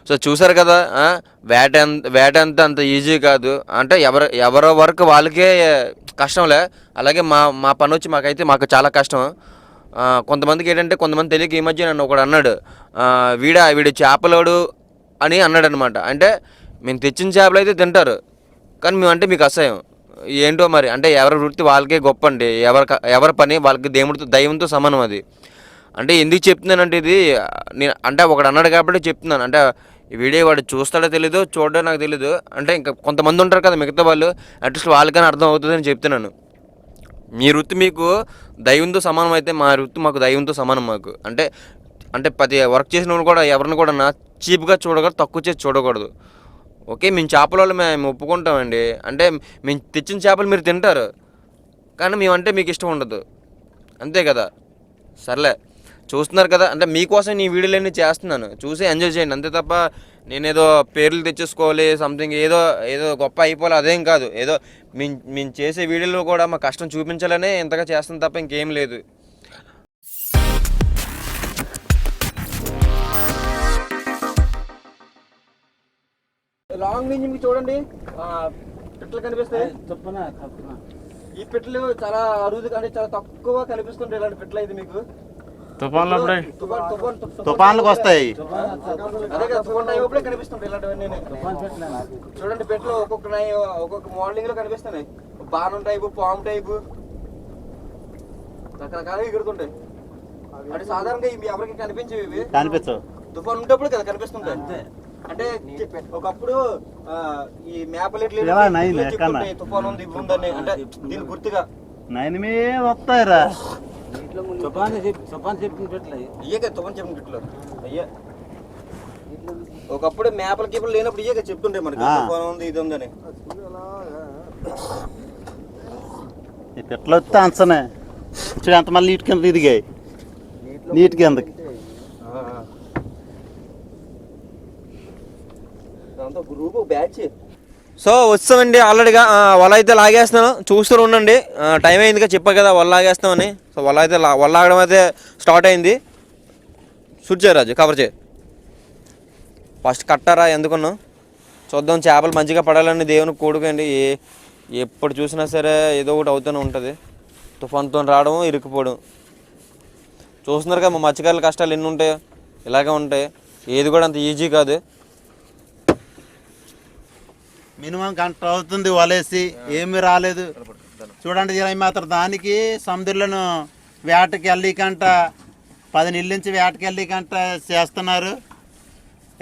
So చూసారు కదా, వేట అంత ఈజీ కాదు. అంటే ఎవరి వర్క్ వాళ్ళకే కష్టంలే. అలాగే మా మా పని వచ్చి మాకు చాలా కష్టం. కొంతమందికి ఏంటంటే కొంతమంది తెలియక ఈ మధ్య నన్ను ఒకడు అన్నాడు, వీడు చేపలోడు అని అన్నాడు అనమాట. అంటే మేము తెచ్చిన చేపలు అయితే తింటారు, కానీ మేమంటే మీకు అసహ్యం ఏంటో మరి. అంటే ఎవరి వృత్తి వాళ్ళకే గొప్ప అండి. ఎవరి పని వాళ్ళకి దేవుడితో దైవంతో సమానం అది. అంటే ఎందుకు చెప్తున్నానంటే ఇది నేను అంటే ఒకడు అన్నాడు కాబట్టి చెప్తున్నాను. అంటే ఈ వీడియో వాడు చూస్తాడో తెలీదు, చూడడో నాకు తెలీదు. అంటే ఇంకా కొంతమంది ఉంటారు కదా మిగతా వాళ్ళు, అట్లీస్ట్ వాళ్ళకైనా అర్థం అవుతుందని చెప్తున్నాను. మీ వృత్తి మీకు దైవంతో సమానం అయితే మా వృత్తి మాకు దైవంతో సమానం. మాకు అంటే అంటే ప్రతి వర్క్ చేసిన వాళ్ళు కూడా ఎవరిని కూడా చీప్గా చూడకూడదు, తక్కువ చేసి చూడకూడదు. ఓకే, మేము చేపల వాళ్ళు మేము ఒప్పుకుంటామండి. అంటే మేము తెచ్చిన చేపలు మీరు తింటారు, కానీ మేమంటే మీకు ఇష్టం ఉండదు, అంతే కదా. సర్లే, చూస్తున్నారు కదా, అంటే మీకోసం ఈ వీడియోలన్నీ చేస్తున్నాను, చూసి ఎంజాయ్ చేయండి అంతే తప్ప నేనేదో పేర్లు తెచ్చేసుకోవాలి సంథింగ్ ఏదో ఏదో గొప్ప అయిపోవాలి అదేం కాదు. ఏదో మేము చేసే వీడియోలో కూడా మా కష్టం చూపించాలనే ఇంతగా చేస్తాం తప్ప ఇంకేం లేదు. లాంగ్ రేంజ్ చూడండి, పిట్టలు కనిపిస్తాయి. ఈ పిట్టలు చాలా అరుదుగా, అంటే చాలా తక్కువ కనిపిస్తుంటాయి ఇలాంటి పిట్టలు అయితే మీకు. తుఫాన్లకు వస్తాయి, అదే కదా, తుఫాన్ టైం అప్పుడే కనిపిస్తుంటాయి ఇలాంటివన్నీ. చూడండి పిట్టలు ఒక్కొక్క మోడలింగ్ లో కనిపిస్తున్నాయి. బాణం టైపు, పాము టైపు రకరకాలుగా ఎగురుతుంటాయి. అంటే సాధారణంగా ఇవి ఎవరికి కనిపించేవి, ఇవి కనిపించవు, తుఫాన్ ఉంటప్పుడు కదా కనిపిస్తుంటాయి. అంటే ఒకప్పుడు ఈ మేపలు తుఫాన్ ఉంది ఉందని, అంటే దీని గుర్తుగా వస్తాయిరా తుఫాన్ చెప్పిన పెట్లు అయ్యా. ఒకప్పుడు మేపల కీపులు లేనప్పుడు ఇయ్యక చెప్తుంటే మనకి తుఫాన్ ఉంది ఇది ఉందని. ఈ పెట్లు వస్తే అంచనే చూడు ఎంత మళ్ళీ నీటి కింద ఇదిగాయి, నీటి కిందకి. సో వస్తామండి ఆల్రెడీగా వల అయితే లాగేస్తున్నాను, చూస్తూ ఉండండి. టైం అయిందిగా చెప్పా కదా వల లాగేస్తామని. సో వల లాగడం అయితే స్టార్ట్ అయింది. షూట్ చేయరాజు, కవర్ చేయి. ఫస్ట్ కట్టారా ఎందుకున్నావు చూద్దాం. చేపలు మంచిగా పడాలని దేవునికి కోడుకోండి. ఎప్పుడు చూసినా సరే ఏదో ఒకటి అవుతూనే ఉంటుంది. తుఫాన్తో రావడం, ఇరుక్కుపోవడం. చూస్తున్నారు కదా మా మత్స్యకారుల కష్టాలు ఎన్ని ఉంటాయో, ఇలాగే ఉంటాయి. ఏది కూడా అంత ఈజీ కాదు. మినిమం గంట అవుతుంది వలేసి, ఏమీ రాలేదు. చూడండి మాత్రం దానికి సముద్రంలో వేటకి వెళ్ళికంట 10 నెలల నుంచి వేటకి వెళ్ళికంట చేస్తున్నారు.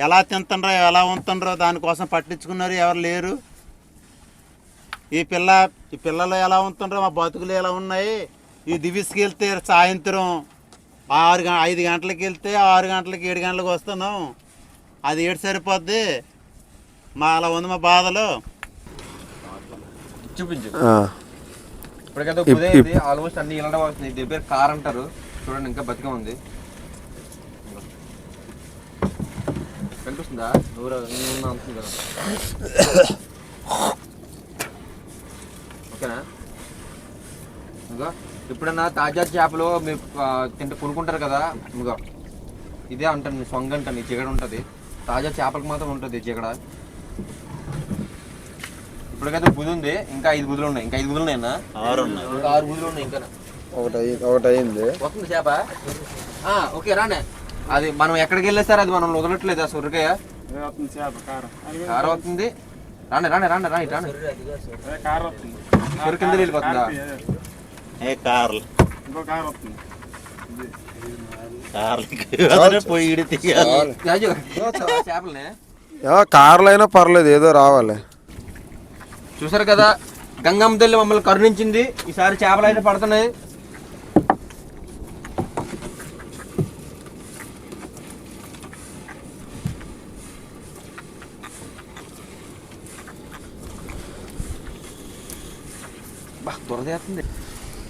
ఎలా తింటుండ్రో ఎలా ఉంటుండ్రో దానికోసం పట్టించుకున్నారు ఎవరు లేరు. ఈ పిల్లలు ఎలా ఉంటుండ్రో, మా బతుకులు ఎలా ఉన్నాయి. ఈ దివిస్కి వెళ్తే సాయంత్రం 5 గంటలకు వెళ్తే 6 గంటలకి 7 గంటలకు వస్తున్నాం. అది ఏడు సరిపోద్ది. మా అలా ఉంది మా బాధలు. చూపించు ఇప్పటికైతే ఆల్మోస్ట్ అన్ని ఇలా వస్తున్నాయి. దీని పేరు కార్ అంటారు. చూడండి ఇంకా బతిగా ఉంది, కనిపిస్తుందా? అంటుంది కదా. ఓకేనా? ఇంకా ఎప్పుడన్నా తాజా చేపలు మీరు కొనుక్కుంటారు కదా, ఇంకా ఇదే అంటాను సొంగ అంటాను. ఈ చిగడ ఉంటుంది, తాజా చేపలకు మాత్రం ఉంటుంది చిగడ. ఇప్పటికైతే బుధి ఉంది, ఇంకా 5 బుధులు ఉన్నాయి. ఇంకా 5 బుధులు ఉన్నాయన్నా? 6 బుధులు ఉన్నాయి. ఇంకా ఒకటి అయింది, వస్తుంది చేప. ఓకే రానే. అది మనం ఎక్కడికి వెళ్ళే సార్, అది మనం వదలట్లేదు. ఆ సొరకాయ కారం అవుతుంది. రాండి రాండి రాండి రా ఇటు రాండి. సొర కింద వెళ్ళిపోతుందా? చేపలనే కార్లు అయినా పర్లేదు, ఏదో రావాలి. చూసారు కదా, గంగమ్మ తల్లి మమ్మల్ని కరుణించింది. ఈసారి చేపలు అయితే పడుతున్నాయి.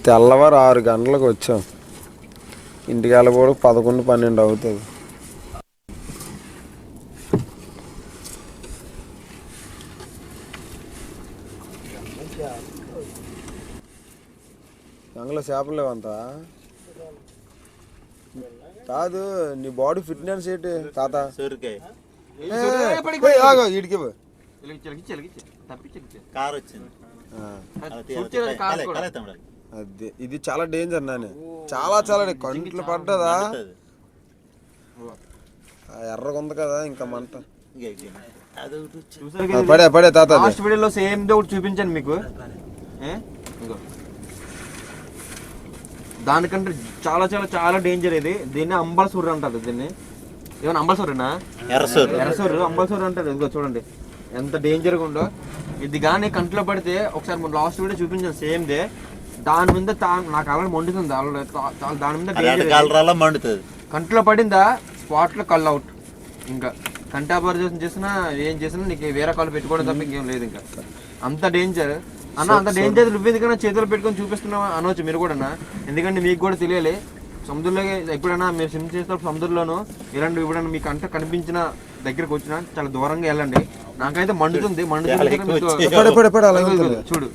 తెల్లవారు 6 గంటలకు వచ్చాం. ఇంటికి వెళ్ళబోడు 11, 12 అవుతుంది. గంగలో చేపలు లేవంతా కాదు. నీ బాడీ ఫిట్నెస్ ఏంటి తాత? సొరకాయ ఇడికి కారు వచ్చింది. అదే ఇది చాలా డేంజర్ నాని, చాలా చాలా కంట్లో పడ్డదా ఎర్రగా ఉంది కదా ఇంకా మంట. పడే పడే తాత లాస్ట్ వీడియోలో సేమ్ ఒకటి చూపించాను మీకు. దానికంటే చాలా చాలా చాలా డేంజర్ ఇది. దీన్ని అంబలసూరు అంటారు. దీన్ని ఏమన్నా అంబలసూరేనా? ఎర్రసూరు అంబలసూరు అంటారు. ఇదిగో చూడండి ఎంత డేంజర్గా ఉందో. ఇది కానీ కంట్లో పడితే ఒకసారి మనం లాస్ట్ వీడియో చూపించాను సేమ్ దే. దాని మీద నాకు ఆల్రెడీ మండుతుంది. దాని మీద మండుతుంది. కంట్లో పడిందా స్పాట్లో కళ్ళు అవుట్. ఇంకా కంటి ఆపరేషన్ చేసినా ఏం చేసినా నీకు వేరే కాళ్ళు పెట్టుకోవడం తప్ప ఇంకేం లేదు. ఇంకా అంత డేంజర్ అన్న. అంత డేంజర్ నువ్వు ఎందుకన్నా చేతులు పెట్టుకొని చూపిస్తున్నావా అనవచ్చు మీరు కూడా. ఎందుకంటే మీకు కూడా తెలియాలి. సముద్రంలో ఎప్పుడైనా మీరు స్విమ్ చేసినప్పుడు సముద్రంలోనూ ఇలాంటి ఎప్పుడైనా మీకు అంట కనిపించిన దగ్గరకు వచ్చినా చాలా దూరంగా వెళ్ళండి. నాకైతే మండుతుంది. చూడు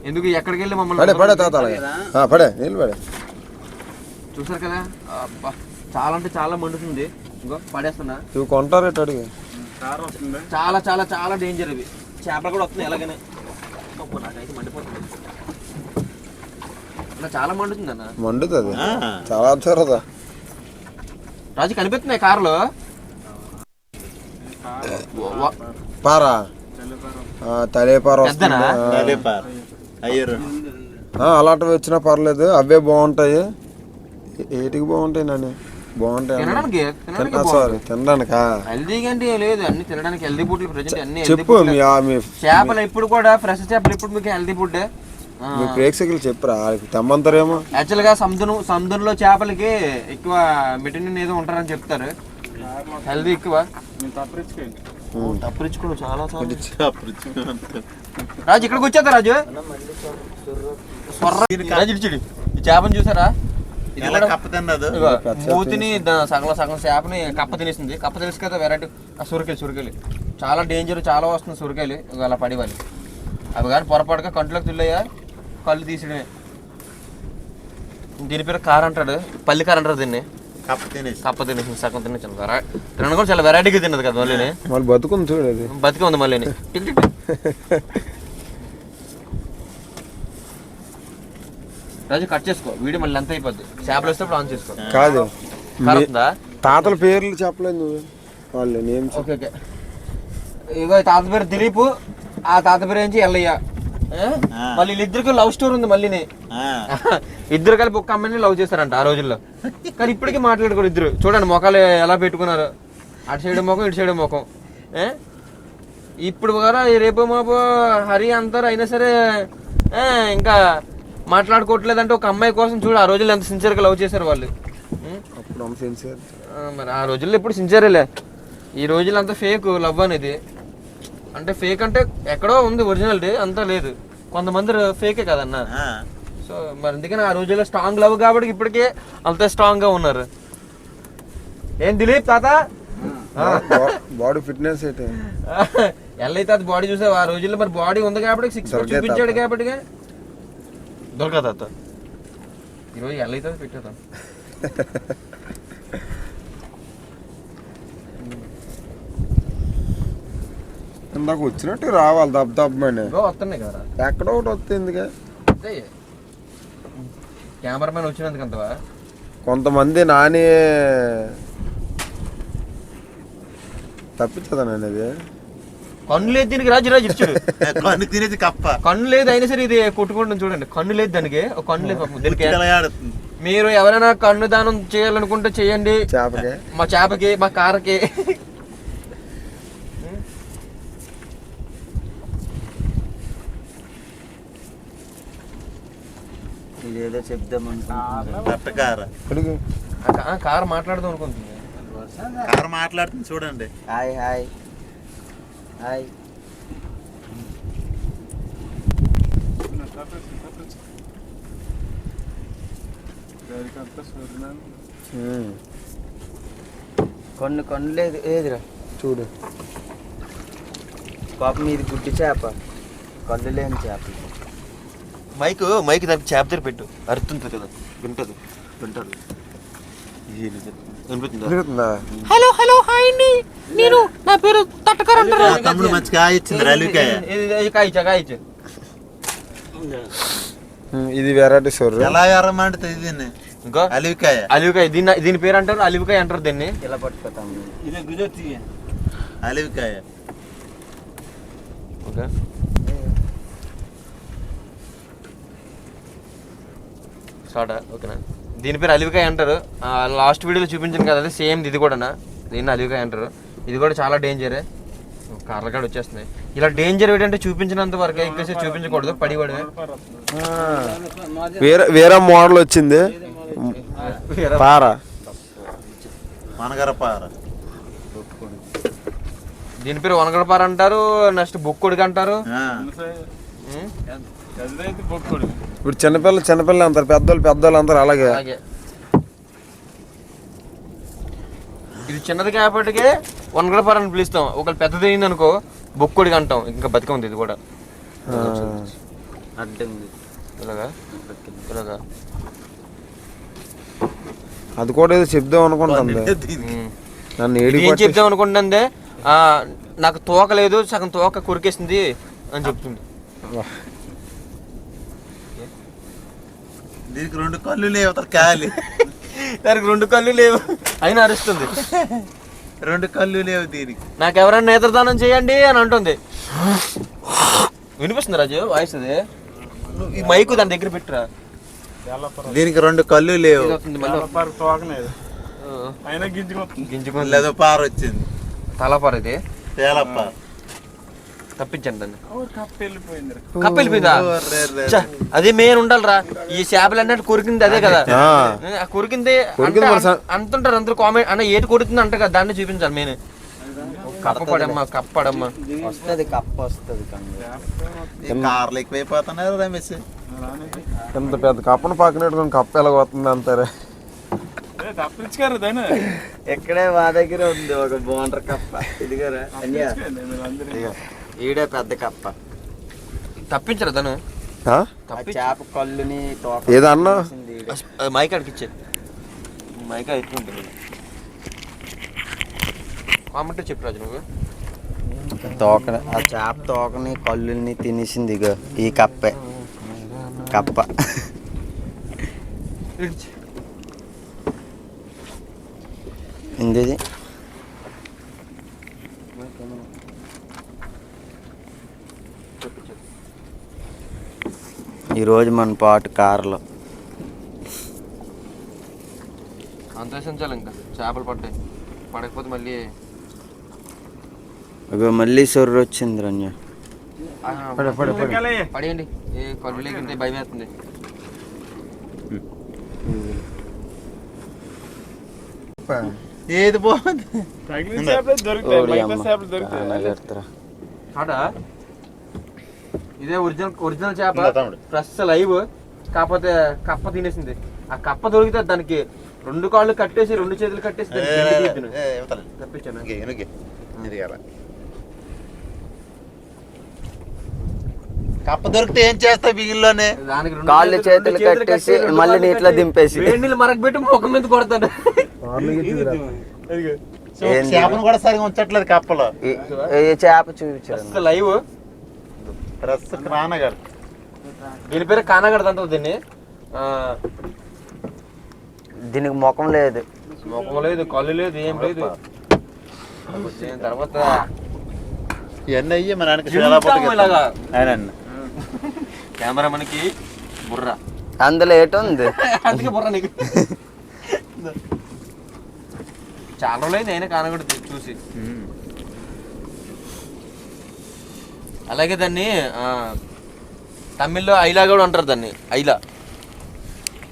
ఎందుకు ఎక్కడికి వెళ్ళి మమ్మల్ని చూసారు కదా. చాలా అంటే చాలా మండుతుంది. ఇంకో పడేస్తున్నా చాలా చాలా చాలా డేంజర్ ఇవి. చేపలు కూడా వస్తున్నాయి ఎలాగనే. నాకైతే మండిపోతుంది. అలా చాలా మండుతుంది అన్న. మండుతుంది చాలా. రాజు కనిపిస్తున్నాయి కారులో. పారా తలేపార అలాంటివి వచ్చినా పర్లేదు. అవే బాగుంటాయి. ఏటికి బాగుంటాయి నాని? బాగుంటాయి సారీ తినడానికా? హెల్దీగా అంటే లేదు, అన్ని తినడానికి హెల్దీ ఫుడ్ ప్రజెంట్ అన్ని. చెప్పు చేపలు ఇప్పుడు కూడా ఫ్రెష్ చేపలు ఇప్పుడు మీకు హెల్దీ ఫుడ్. మీ ప్రేక్షకులు చెప్పురా తెమ్మంటారేమో. యాక్చువల్ గా సముద్రంలో చేపలకి ఎక్కువ విటమిన్ ఏదో ఉంటారని చెప్తారు. హెల్దీ ఎక్కువ. తప్పరించుకోండి చాలా. రాజు ఇక్కడికి వచ్చేదా రాజు? రాజు ఇడిచిడి ఈ చేపని చూసారా? మూతిని సగం సగం చేపని కప్ప తినేసింది. కప్ప తెలుసు కదా వెరైటీ. సురకాయలు చాలా డేంజర్. చాలా వస్తుంది సురకాయలు. అలా పడివాలి. అవి కానీ పొరపాటుగా కంట్లోకి తుల్లయ్యా కళ్ళు తీసడమే. దీని పేరు కార అంటాడు. పల్లి కార అంటారు దీన్ని. కప్ప తినేసింది సగం తినేసింది. తినడం కూడా చాలా వెరైటీగా తిన్నది కదా మళ్ళీ. బతుకుంది చూడదు. బతికే ఉంది మళ్ళీ. రాజు కట్ చేసుకో. వీడియో మళ్ళీ ఎంత అయిపోద్ది. చేపలు వస్తే ఆన్ చేసుకో. కాదు తాతల పేర్లు చెప్పలేదు నువ్వు. వాళ్ళు నేమ్స్. Okay okay. ఇగో తాత పేరు దిలీప్. ఆ తాత పేరు ఏంచి ఎల్లయ్య. మళ్ళీ వీళ్ళిద్దరికి లవ్ స్టోరీ ఉంది మళ్ళీ. ఇద్దరు కలిపి ఒక్క అమ్మాయిని లవ్ చేస్తారంట ఆ రోజుల్లో. కానీ ఇప్పటికీ మాట్లాడుకోరు ఇద్దరు. చూడండి మొఖాలు ఎలా పెట్టుకున్నారు. అటు సైడ్ ముఖం ఇటు సైడ్ ముఖం. ఇప్పుడు కదా రేపు మాపు హరి అంటారు. అయినా సరే ఇంకా మాట్లాడుకోవట్లేదంటే ఒక అమ్మాయి కోసం చూడు ఆ రోజుల్లో ఎంత సిన్సియర్గా లవ్ చేశారు వాళ్ళు. మరి ఆ రోజుల్లో ఇప్పుడు సిన్సియరేలే. ఈ రోజుల్లో అంతా ఫేక్ లవ్ అనేది. అంటే ఫేక్ అంటే ఎక్కడో ఉంది, ఒరిజినాలిటీ అంతా లేదు. కొంతమంది ఫేకే కదన్న. సో మరి అందుకని ఆ రోజుల్లో స్ట్రాంగ్ లవ్ కాబట్టి ఇప్పటికే అంత స్ట్రాంగ్ గా ఉన్నారు. ఏం దిలీప్ తాత బాడీ ఫిట్నెస్ అయితే ఎల్లై తాత బాడీ చూసావు ఆ రోజుల్లో. మరి బాడీ ఉంది కాబట్టి సిక్స్ చూపించాడు కాబట్టి దొరకదు తాత. ఈరోజు ఎల్లై తాత పెట్టేద్దాం. ఇందాక వచ్చినట్టు రావాలి దబ్బమని. వస్తున్నాయి కదా ఎక్కడో ఒకటి వస్తుంది. కెమెరామెన్ వచ్చినందుకంతవా? కొంతమంది నాని తప్పించదా అనేది. కన్ను లేదు దీనికి. రాజు ఇచ్చాడు. కన్ను తినేది కప్ప. కన్ను లేదు అయినా సరే ఇది కొట్టుకుంటుంది చూడండి. కన్ను లేదు దానికి. ఒక కన్ను లేదు దీనికి. మీరు ఎవరైనా కన్ను దానం చేయాలనుకుంటే చేయండి. మా చేపకి మా కారకి. ఇదేదో చెప్దాం కారు మాట్లాడదాం అనుకుంటుంది. కారు మాట్లాడుతుంది చూడండి. Hi hi hi. కొన్ని లేదు ఏదిరా చూడు. పాపం ఇది గుడ్డి చేప, కళ్ళు లేని చేప. మైక్ దానికి చేప దగ్గర పెట్టు. అరుతుంటుంది కదా, వింటది. తిరుగుతుందా? హలో హలో హాయ్ అండి, నేను నా పేరు తట్టకర్ అంటారు. తమ్ముడు మంచి కాయ ఇచ్చింది అలివికాయ. ఇది వెరైటీ సొర్రు. ఎలా ఎర్రమంటుంది దీన్ని? ఇంకా అలివికాయ. అలివికాయ, దీని పేరు అంటారు అలివికాయ అంటారు దీన్ని. ఇలా పట్టుకోతాం. అలివికాయ. Okay, start. ఓకేనా, దీని పేరు అలివికాయ అంటారు. లాస్ట్ వీడియోలో చూపించాను కదా, అదే సేమ్ ఇది కూడా. దీన్ని అలివికాయ అంటారు. ఇది కూడా చాలా డేంజరే. కర్రగాడు వచ్చేస్తున్నాయి. ఇలా డేంజర్ ఏంటంటే చూపించినంత వరకు ఎక్కువసేపు చూపించకూడదు, పడిపడమే. వేరే మోడల్ వచ్చింది, పార. మనగరపార. దీని పేరు వనగడపార అంటారు. నెక్స్ట్ బొక్కుడికి అంటారు. ఇప్పుడు చిన్నపిల్లలు అంటారు, పెద్దోళ్ళు అంటారు. అలాగే ఇది చిన్నది కాబట్టి వనగడపార అని పిలుస్తాం. ఒకవేళ పెద్దది అయింది అనుకో బొక్కుడికి అంటాం. ఇంకా బతిక ఉంది ఇది కూడా. అడ్డంది ఇలాగా ఇలాగా. అది కూడా ఏదో చెప్దాం అనుకుంటుంది. నన్ను ఏం చెప్దాం అనుకుంటుంది, నాకు తోక లేదు, సగం తోక కొరికేసింది అని చెప్తుంది. దీనికి 2 కళ్ళు లేవు కాలి. దానికి 2 కళ్ళు లేవు అయినా అరుస్తుంది. 2 కళ్ళు లేవు దీనికి. నాకు ఎవరైనా నేత్రదానం చేయండి అని అంటుంది. వినిపిస్తుంది రాజు వాయిస్? అది ఈ మైకు దాని దగ్గర పెట్టురా. దీనికి 2 కళ్ళు లేవు. గింజుకుంది లేదో పార వచ్చింది. తలపార ఇది. తేలప్ప. తప్పించండి దాన్ని. కప్ప వెళ్ళిపోయిందా? అదే మెయిన్ ఉండాలిరా. ఈ చేపలు అన్నట్టు కొరికింది అదే కదా. కొరికింది అంటుంటారు అందరూ కామెంట్ అన్న, ఏటి కొడుతుంది అంట కదా, దాన్ని చూపించాలి మెయిన్. కప్పడమ్మా కప్పడమ్మా వస్తుంది, కప్ప వస్తుంది. కార్లు ఎక్కువైపోతున్నారు రమేష్. ఎంత పెద్ద కప్పను పక్కనెట్టుకుని కప్ప ఎలాగొస్తుంది అంటారే. ఎక్కడే మా దగ్గర ఉంది ఒక బోండ్ర కప్ప. ఇదిగారా ఈడే పెద్ద కప్ప. తప్పించరా తను. చేప కళ్ళుని ఏదన్నా మైక్ అడిగిచ్చే. మైక్ ఎక్కుంటుంది. కామెంట్ చెప్పు రాజు నువ్వు. తోక, ఆ చేప తోకని కళ్ళుని తినేసింది. ఇగో ఈ కప్పే కప్ప. ఇంది ఈరోజు మన పాటు కారులో అంతేసించాలి. ఇంకా చేపలు పడ్డాయి, పడకపోతే మళ్ళీ మళ్ళీ సొర్రు వచ్చింది రంజ. పడేయండి. ఏ కళ్ళు లేకుంటే భయం వేస్తుంది. ఏది బాగుంది. ఇదే ఒరిజినల్ చేప, ఫ్రెష్ లైవ్. కాకపోతే కప్ప తినేసింది. ఆ కప్ప దొరికితే దానికి 2 కాళ్ళు కట్టేసి 2 చేతులు కట్టేసి తప్పించాను. కప్ప దొరికితే ఏం చేస్తావు బిగిల్లోనే? దానికి కాళ్ళు చేతులు కట్టేసి మళ్ళీ నీటిలో దింపేసి వేడి నీళ్ళు మరక పెట్టి ముఖం మీద కొడతాడు. చేపను కూడా సరిగా ఉంచట్లేదు కప్పలో. ఏ చేప చూపించారు లైవ్. కానగడ్. దీని పేరు కానగడ్ అంటారు దీన్ని. దీనికి ముఖం లేదు, ముఖం లేదు, కళ్ళు లేదు, ఏం లేదు. తర్వాత ఇవన్నీ అయ్యి మా నాన్నకి కెమెరా మనకి బుర్ర అందులో ఏటుంది. అందుకే బుర్ర నీకు. చాలా రోజులైంది అయినా కానగడు చూసి. అలాగే దాన్ని తమిళ్లో ఐలా కూడా అంటారు దాన్ని. ఐలా.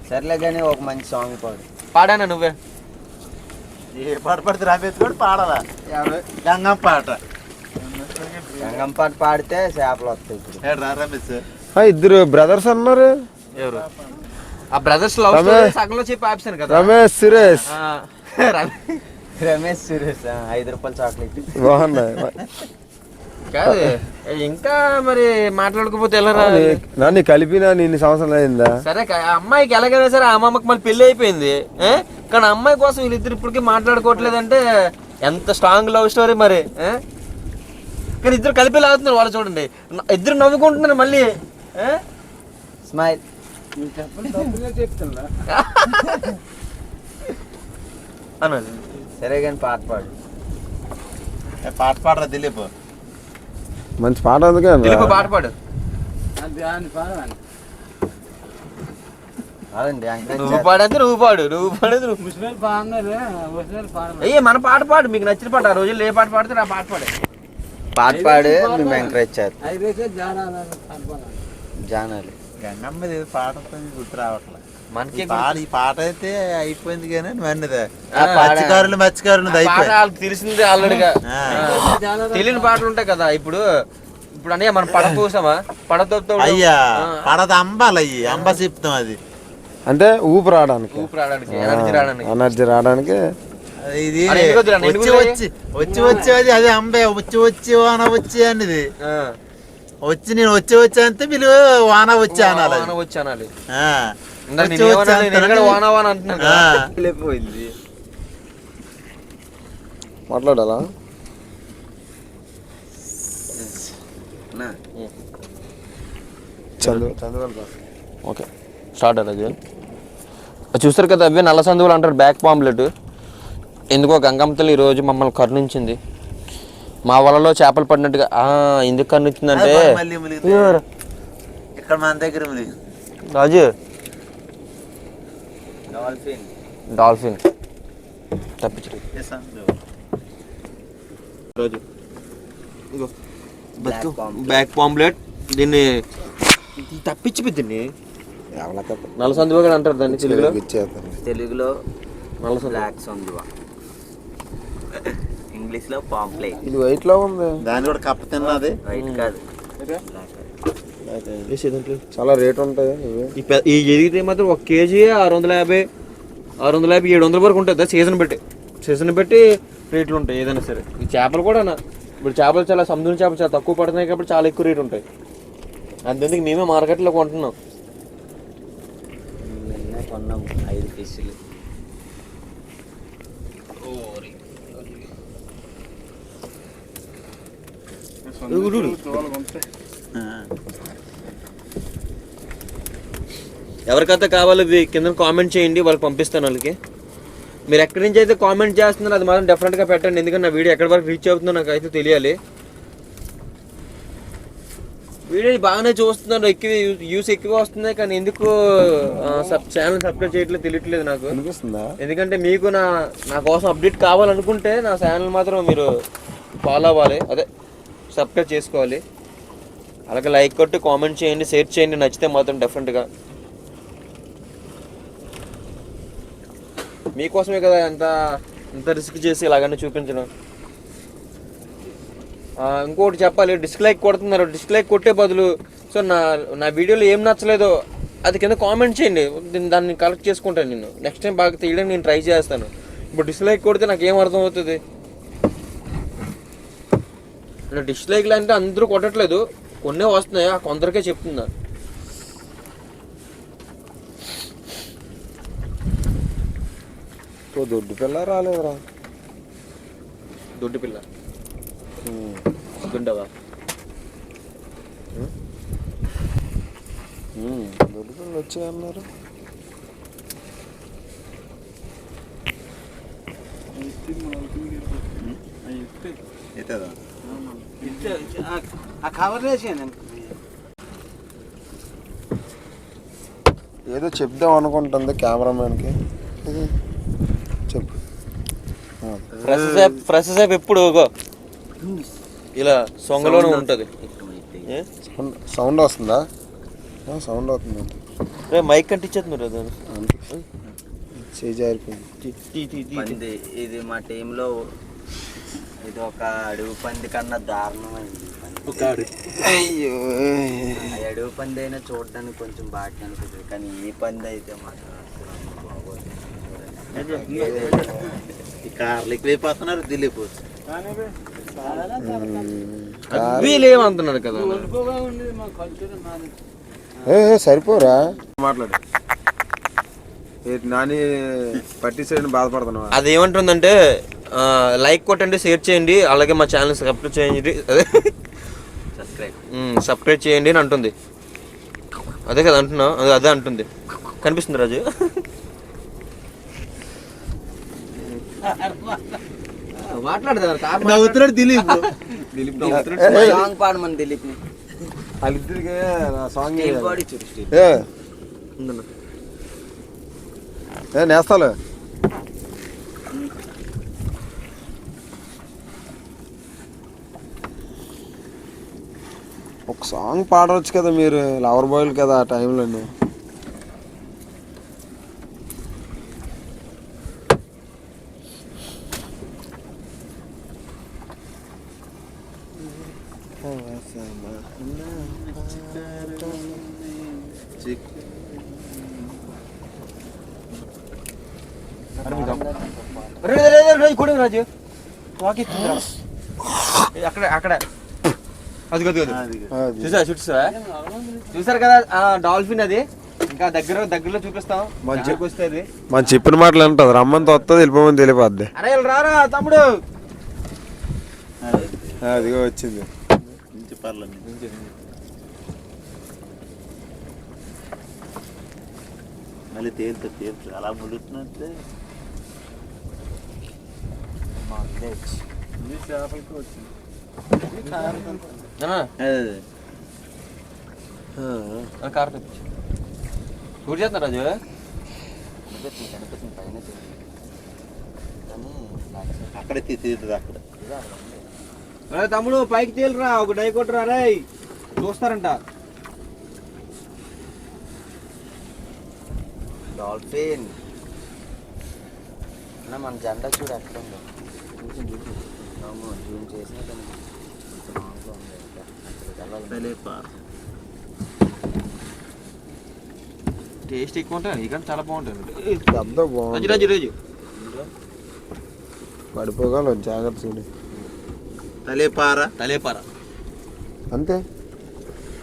సర్లే కానీ ఒక మంచి సాంగ్ పాడు. పాడానా నువ్వే? ఏ పాట పడితే రమేష్ కూడా పాడాలా? గంగం పాట. గంగం పాట పాడితే చేపలు వస్తాయి. ఇప్పుడు రమేష్ ఇద్దరు బ్రదర్స్ అన్నారు. ఎవరు ఆ బ్రదర్స్? లవ్ సగంలో చెప్పి ఆపిస్తాను కదా. రమేష్ సురేష్. రమేష్ సురేష్. 5 రూపాయల చాక్లెట్ బాగున్నాయి. కాదు ఇంకా మరి మాట్లాడుకోపోతే ఎలా? నన్ను కలిపినా 2 సంవత్సరాలు అయిందా? సరే అమ్మాయికి ఎలాగైనా సరే ఆ అమ్మమ్మకి మళ్ళీ పెళ్లి అయిపోయింది. కానీ అమ్మాయి కోసం వీళ్ళిద్దరు ఇప్పటికీ మాట్లాడుకోవట్లేదంటే ఎంత స్ట్రాంగ్ లవ్ స్టోరీ మరి. కానీ ఇద్దరు కలిపి లాగుతున్నారు వాళ్ళు, చూడండి ఇద్దరు నవ్వుకుంటున్నారు మళ్ళీ. స్మైల్. అన్నాను సరే కానీ పాట పాడు. పాట పాడరా దిలీప్. మంచి పాట అందుకే దిలీప్ పాట పాడు. కాదండి నువ్వు పాడేది నువ్వు పాడు, నువ్వు పాడేది నువ్వు. అయ్యే మన పాట పాడు, మీకు నచ్చిన పాట. ఆ రోజుల్లో ఏ పాట పాడితే ఆ పాట పాడే. పాట పాడు మేము ఎంకరేజ్ చేస్తాం. జానాలి. గంగమ్మది పాట గుర్తు రావట్లేదు మనకి. ఈ పాట అయితే అయిపోయింది కానీ అన్నది మత్స్యకారులు అయిపోయింది. వాళ్ళకి తెలిసింది ఆల్రెడీగా. తెలియని పాటలు ఉంటాయి కదా. ఇప్పుడు అన్నయ్య మనం పడ పూసామా, పడతో అయ్యా పడత అంబాలి, అయ్యి అంబ చెప్తాం. అది అంటే ఊపు రావడానికి, ఎనర్జీ రావడానికి. ఇది వచ్చి అదే అంబే వచ్చి వాన వచ్చి అనేది వచ్చి నేను వచ్చి అంతే వీళ్ళు వాన వచ్చి అనాలి. మాట్లాడాలా? ఓకే స్టార్ట్ అది. చూస్తారు కదా, అవే నల్ల సందువులు అంటారు, బ్యాక్ పాంప్లెట్. ఎందుకో గంగమ్మ తల్లి ఈరోజు మమ్మల్ని కరుణించింది. మా వలలో చేపలు పడినట్టుగా. ఎందుకు కరుణించిందంటే ఇక్కడ మన దగ్గర రాజు డాల్ఫిన్ తప్పించు రోజు బ్యాక్ పాంప్లెట్. దీన్ని తప్పించి దీన్ని నల్ల సందువా కూడా అంటారు దాన్ని తెలుగులో బ్లాక్ సందువా, ఇంగ్లీష్ లో పాంప్లెట్. ఇది వైట్ లో ఉంది. దాన్ని కూడా కప్ప తిన్నది. వైట్ కాదు, చాలా రేట్ ఉంటాయి ఈ ఎదిగితే మాత్రం 1 కేజీ 650 700 వరకు ఉంటుంది. సీజన్ బట్టి రేట్లు ఉంటాయి ఏదైనా సరే. ఈ చేపలు కూడా ఇప్పుడు చేపలు చాలా సముద్రం చేపలు చాలా తక్కువ పడుతున్నాయి కాబట్టి చాలా ఎక్కువ రేటు ఉంటాయి. అందుకే మేమే మార్కెట్లో కొంటున్నాం. కొన్నాం 5 పీసులు. ఎవరికైతే కావాలో కింద కామెంట్ చేయండి, వాళ్ళకి పంపిస్తాను. వాళ్ళకి మీరు ఎక్కడి నుంచి అయితే కామెంట్ చేస్తున్నారు అది మాత్రం డెఫినెట్గా పెట్టండి. ఎందుకంటే నా వీడియో ఎక్కడి వరకు రీచ్ అవుతుందో నాకు అయితే తెలియాలి. వీడియో బాగానే చూస్తున్నారు, ఎక్కువ యూస్ ఎక్కువ వస్తుంది, కానీ ఎందుకు ఛానల్ సబ్స్క్రైబ్ చేయట్లేదు తెలియట్లేదు నాకు. ఎందుకంటే మీకు నా కోసం అప్డేట్ కావాలనుకుంటే నా ఛానల్ మాత్రం మీరు ఫాలో అవ్వాలి, అదే సబ్స్క్రైబ్ చేసుకోవాలి. అలాగే లైక్ కొట్టి కామెంట్ చేయండి, షేర్ చేయండి, నచ్చితే మాత్రం డెఫినెట్గా. మీకోసమే కదా ఎంత రిస్క్ చేసి ఇలాగనే చూపించడం. ఇంకోటి చెప్పాలి, డిస్లైక్ కొడుతున్నారు. డిస్లైక్ కొట్టే బదులు నా వీడియోలో ఏం నచ్చలేదో అది కింద కామెంట్ చేయండి, దాన్ని కలెక్ట్ చేసుకుంటాను. నేను నెక్స్ట్ టైం బాగా తీయడానికి నేను ట్రై చేస్తాను. ఇప్పుడు డిస్లైక్ కొడితే నాకు ఏం అర్థం అవుతుంది? డిస్లైక్లు అంటే అందరూ కొట్టట్లేదు, కొన్నే వస్తున్నాయి, కొందరికే చెప్తున్నా. దొడ్డు పిల్ల రాలేదురా. దొడ్డు పిల్ల గుండవా? దొడ్డు పిల్ల వచ్చాయన్నారు. ఏదో చెప్దాం అనుకుంటుంది కెమెరామెన్కి. చెప్పు. ఫ్రెష్ సేపు ఎప్పుడు ఇలా సొంగలోనే ఉంటుంది. సౌండ్ వస్తుందా? సౌండ్ అవుతుంది. మైక్ కంటించేది మీరు పంది. ఇది మా టీంలో ఇది ఒక అడుగు పంది కన్నా దారుణమైంది. అడుగు పంది అయినా చూడడానికి కొంచెం బాగా అనిపిస్తుంది, కానీ ఈ పంది అయితే మాత్రం కార్లు ఎక్కువైపోతున్నారు. దిలీప్ ఏమంటున్నారు కదా, సరిపోరా మాట్లాడు. నాని పట్టించని బాధపడుతున్నావా? అది ఏమంటుందంటే లైక్ కొట్టండి, షేర్ చేయండి, అలాగే మా ఛానల్ సబ్స్క్రైబ్ చేయండి, సబ్స్క్రైబ్ చేయండి అని అంటుంది. అదే కదా అంటున్నా, అదే అంటుంది. కనిపిస్తుంది రాజు. నవ్వుతున్నాడు దిలీప్. సాంగ్ పాడమని దిలీప్ని. వాళ్ళిద్దరికి సాంగ్ నేస్తాలు. ఒక సాంగ్ పాడవచ్చు కదా మీరు, లవర్ బాయ్లు కదా ఆ టైంలోనే. రాజు అక్కడ అక్కడ అది చూసారు కదా డాల్ఫిన్. అది ఇంకా దగ్గరలో చూపిస్తాం. మంచిగా వస్తే అది మన చెప్పిన మాటలు అంటుంది. రమ్మంత వస్తుంది, వెళ్ళిపోమని తెలియపోద్ది. అరే రారా తమ్ముడు. అదిగో వచ్చింది. మళ్ళీ తేలుతూ అలా ములుతున్నట్టే. కార్ షూట్ చేస్తున్నా రాజు. అక్కడే తీరుతుంది అక్కడ. తమ్ముడు పైకి తేలిరా, ఒక డై కొట్టరా రే, చూస్తారంట. డాల్ఫిన్ మన జెండా చూడు ఎక్కడ ఉందో. జూమ్ చేసిన టేస్ట్ ఎక్కువ ఉంటుంది, ఇక చాలా బాగుంటుంది. శబ్దం బాగుంది. రాజు రాజు పడిపోగల జాగ్రత్త చూడు. తలేపార అంతే.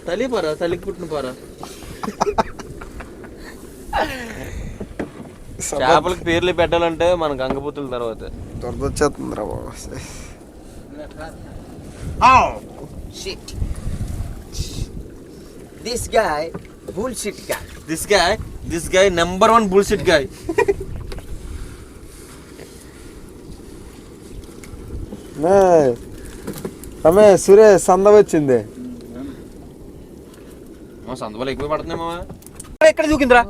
తల్లిపారా, తల్లికి పుట్టిన పారా. చేపలకి పేర్లు పెట్టాలంటే మనకు అంగపుతుల తర్వాత దొరదొచ్చేస్తుంది రా బాబు. This guy bullshit guy. This guy number 1 bullshit guy. అమ్మే సురేష్ సంద వచ్చింది. మా సందవలు ఎక్కువ పడుతున్నాయి మామ. ఎక్కడ దూకిందిరా?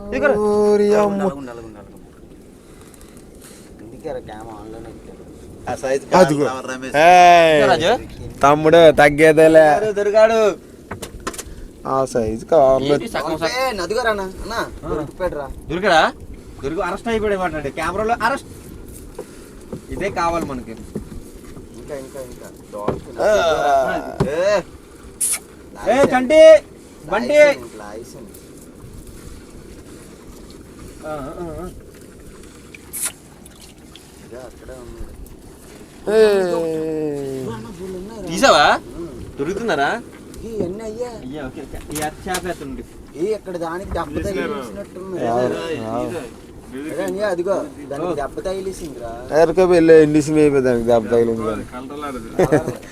తమ్ముడు తగ్గేదేలే, దొరికాడు. ఆ సైజు కావాలి. దొరికడా? అరెస్ట్ అయిపోయాడు మాట్లాడే కెమెరాలో. అరెస్ట్ ఇదే కావాలి మనకి. చంటి బంటి తీసావా? దొరుకుతున్నారా? ఇక్కడ దానికి దెబ్బ తగిలిసినట్టుంది. అదిగో దానికి దెబ్బ తగిలిసిందిరా. వెళ్ళి ఇండిషన్ అయిపోయి దానికి దెబ్బ తగిలింది.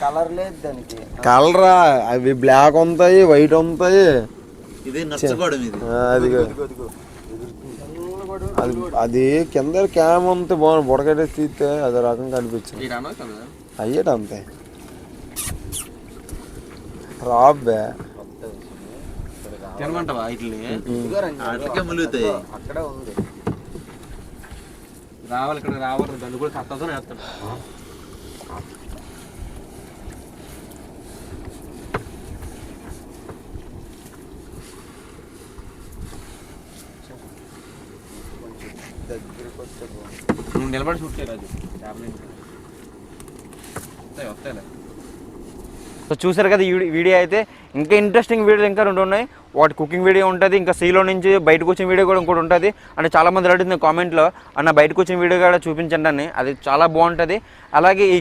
కలర్ లేదు దానికి. కలరా? అవి బ్లాక్ ఉంటాయి, వైట్ ఉంటాయి. అది కింద క్యామ్ ఉంటే బాగుంది. బుడకట్టేసి తీస్తే అదే రకం కనిపించింది. అయ్యేట అంతే. రాబ్బే తినమంటావా? ఇట్లే అక్కడ ఉంది. రావాలి, ఇక్కడ రావాలి. దాన్ని కూడా కట్టతో వేస్తాడు. నువ్వు నిలబడి షూట్ చేయరాజు. వస్తాయిలే. సో చూసారు కదా ఈ వీడియో అయితే. ఇంకా ఇంట్రెస్టింగ్ వీడియోలు ఇంకా 2 ఉన్నాయి. వాటి కుకింగ్ వీడియో ఉంటుంది, ఇంకా సీలో నుంచి బయటకు వచ్చిన వీడియో కూడా ఇంకోటి ఉంటుంది. అంటే చాలామంది అడుగుతుంది కామెంట్లో, అన్న బయటకు వచ్చిన వీడియో కూడా చూపించండి అని. అది చాలా బాగుంటుంది. అలాగే ఈ